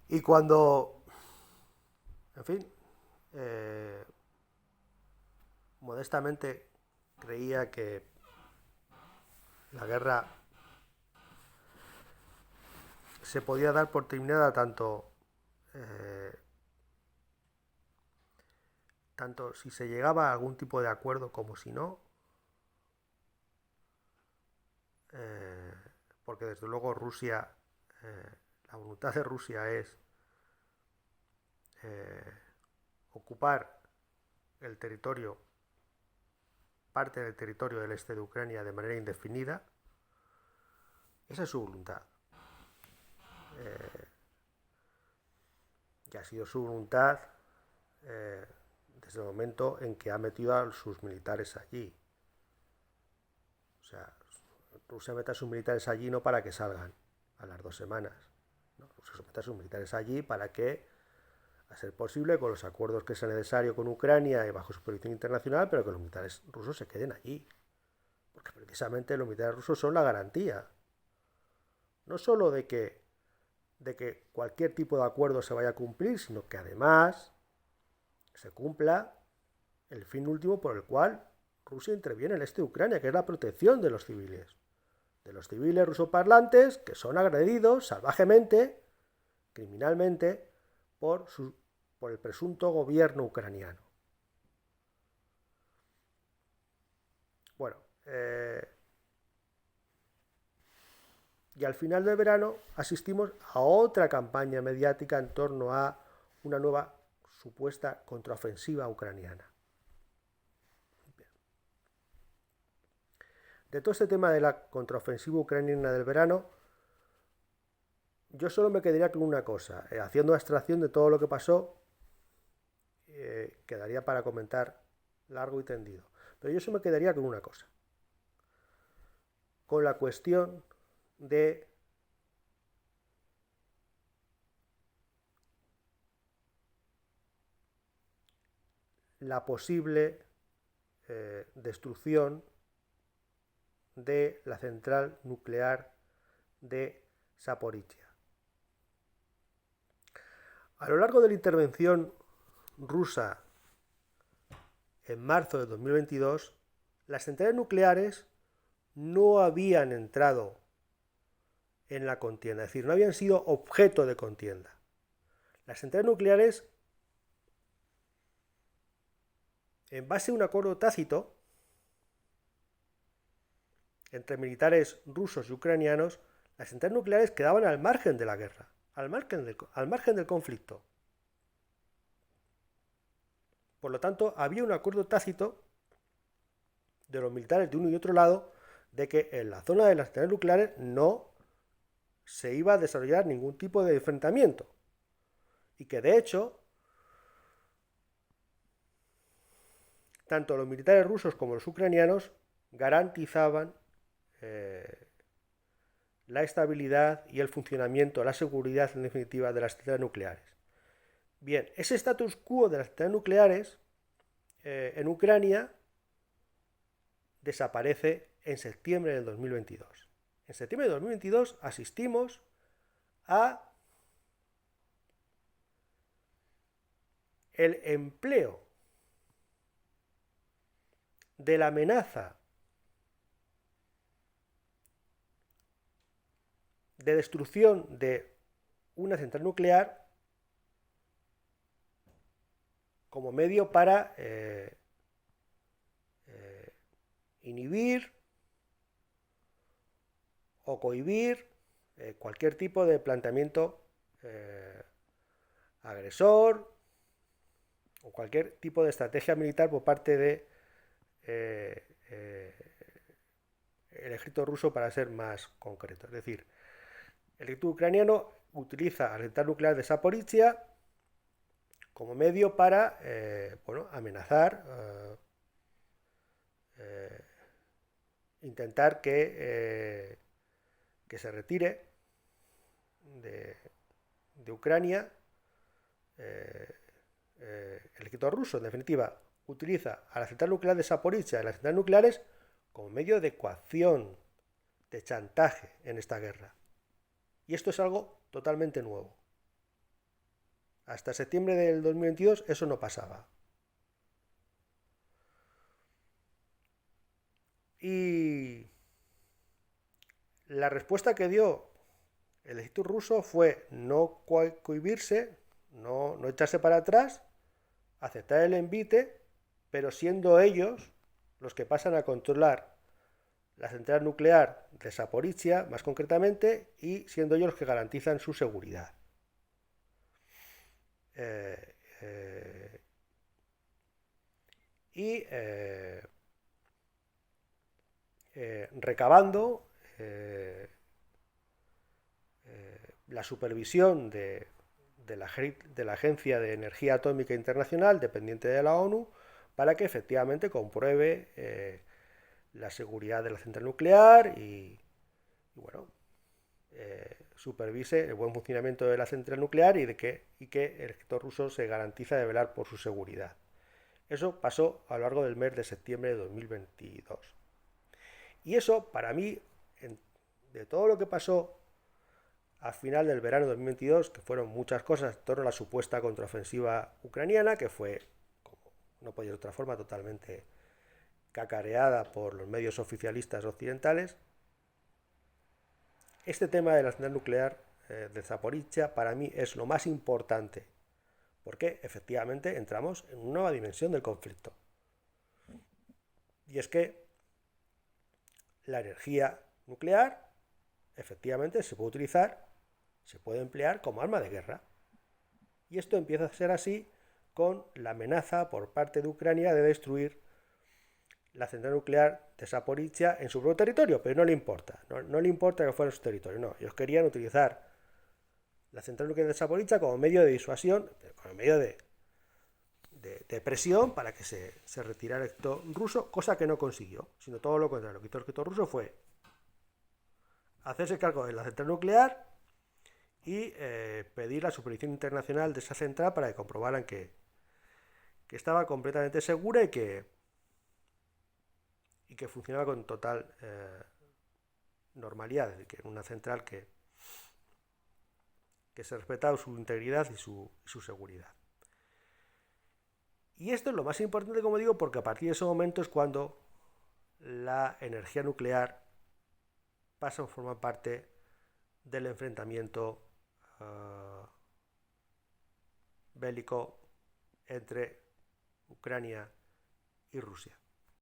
Y cuando, en fin, eh, modestamente creía que la guerra se podía dar por terminada eh, tanto si se llegaba a algún tipo de acuerdo como si no, eh, porque desde luego Rusia, eh, la voluntad de Rusia es eh, ocupar el territorio, parte del territorio del este de Ucrania de manera indefinida. Esa es su voluntad. Eh, y ha sido su voluntad eh, desde el momento en que ha metido a sus militares allí. O sea, Rusia mete a sus militares allí no para que salgan a las 2 semanas. ¿No? Rusia mete a sus militares allí para que, a ser posible, con los acuerdos que sea necesario con Ucrania y bajo supervisión internacional, pero que los militares rusos se queden allí. Porque precisamente los militares rusos son la garantía. No solo de que cualquier tipo de acuerdo se vaya a cumplir, sino que además se cumpla el fin último por el cual Rusia interviene en el este de Ucrania, que es la protección de los civiles rusoparlantes que son agredidos salvajemente, criminalmente, por el presunto gobierno ucraniano. Bueno, y al final del verano asistimos a otra campaña mediática en torno a una nueva supuesta contraofensiva ucraniana. De todo este tema de la contraofensiva ucraniana del verano, yo solo me quedaría con una cosa, haciendo abstracción de todo lo que pasó, quedaría para comentar largo y tendido, pero yo solo me quedaría con una cosa, con la cuestión de la posible destrucción de la central nuclear de Zaporizhia. A lo largo de la intervención rusa en marzo de 2022, las centrales nucleares no habían entrado en la contienda, es decir, no habían sido objeto de contienda. Las centrales nucleares, en base a un acuerdo tácito entre militares rusos y ucranianos, las centrales nucleares quedaban al margen de la guerra, al margen del conflicto. Por lo tanto, había un acuerdo tácito de los militares de uno y otro lado de que en la zona de las centrales nucleares no se iba a desarrollar ningún tipo de enfrentamiento. Y que de hecho, tanto los militares rusos como los ucranianos garantizaban la estabilidad y el funcionamiento, la seguridad en definitiva de las centrales nucleares. Bien, ese status quo de las centrales nucleares en Ucrania desaparece en septiembre del 2022. En septiembre de 2022 asistimos a el empleo de la amenaza de destrucción de una central nuclear como medio para inhibir o cohibir cualquier tipo de planteamiento agresor o cualquier tipo de estrategia militar por parte de eh, eh, el ejército ruso, para ser más concreto. Es decir, el ejército ucraniano utiliza la central nuclear de Zaporizhia como medio para amenazar, intentar que se retire de Ucrania. El ejército ruso, en definitiva, utiliza a la central nuclear de Zaporizhia y las centrales nucleares como medio de coacción, de chantaje en esta guerra. Y esto es algo totalmente nuevo. Hasta septiembre del 2022 eso no pasaba. Y la respuesta que dio el ejército ruso fue no cohibirse, no echarse para atrás, aceptar el envite, pero siendo ellos los que pasan a controlar la central nuclear de Zaporizhia, más concretamente, y siendo ellos los que garantizan su seguridad. Eh, eh, y recabando la supervisión de la Agencia de Energía Atómica Internacional, dependiente de la ONU, para que efectivamente compruebe la seguridad de la central nuclear y bueno, supervise el buen funcionamiento de la central nuclear y que el ejército ruso se garantiza de velar por su seguridad. Eso pasó a lo largo del mes de septiembre de 2022. Y eso, para mí, de todo lo que pasó al final del verano de 2022, que fueron muchas cosas en torno a la supuesta contraofensiva ucraniana, que fue, como no podía de otra forma, totalmente cacareada por los medios oficialistas occidentales. Este tema de la central nuclear de Zaporizhia para mí es lo más importante, porque efectivamente entramos en una nueva dimensión del conflicto. Y es que la energía nuclear efectivamente se puede utilizar, se puede emplear como arma de guerra. Y esto empieza a ser así con la amenaza por parte de Ucrania de destruir la central nuclear de Zaporizhia en su propio territorio, pero no le importa, no le importa que fuera en su territorio, no, ellos querían utilizar la central nuclear de Zaporizhia como medio de disuasión, como medio de presión para que se retirara el ejército ruso, cosa que no consiguió, sino todo lo contrario. Lo que hizo el ejército ruso fue hacerse cargo de la central nuclear y pedir la supervisión internacional de esa central para que comprobaran que estaba completamente segura y que funcionaba con total normalidad, es decir, que era una central que se respetaba su integridad y su seguridad. Y esto es lo más importante, como digo, porque a partir de ese momento es cuando la energía nuclear pasa a formar parte del enfrentamiento bélico entre Ucrania y Rusia.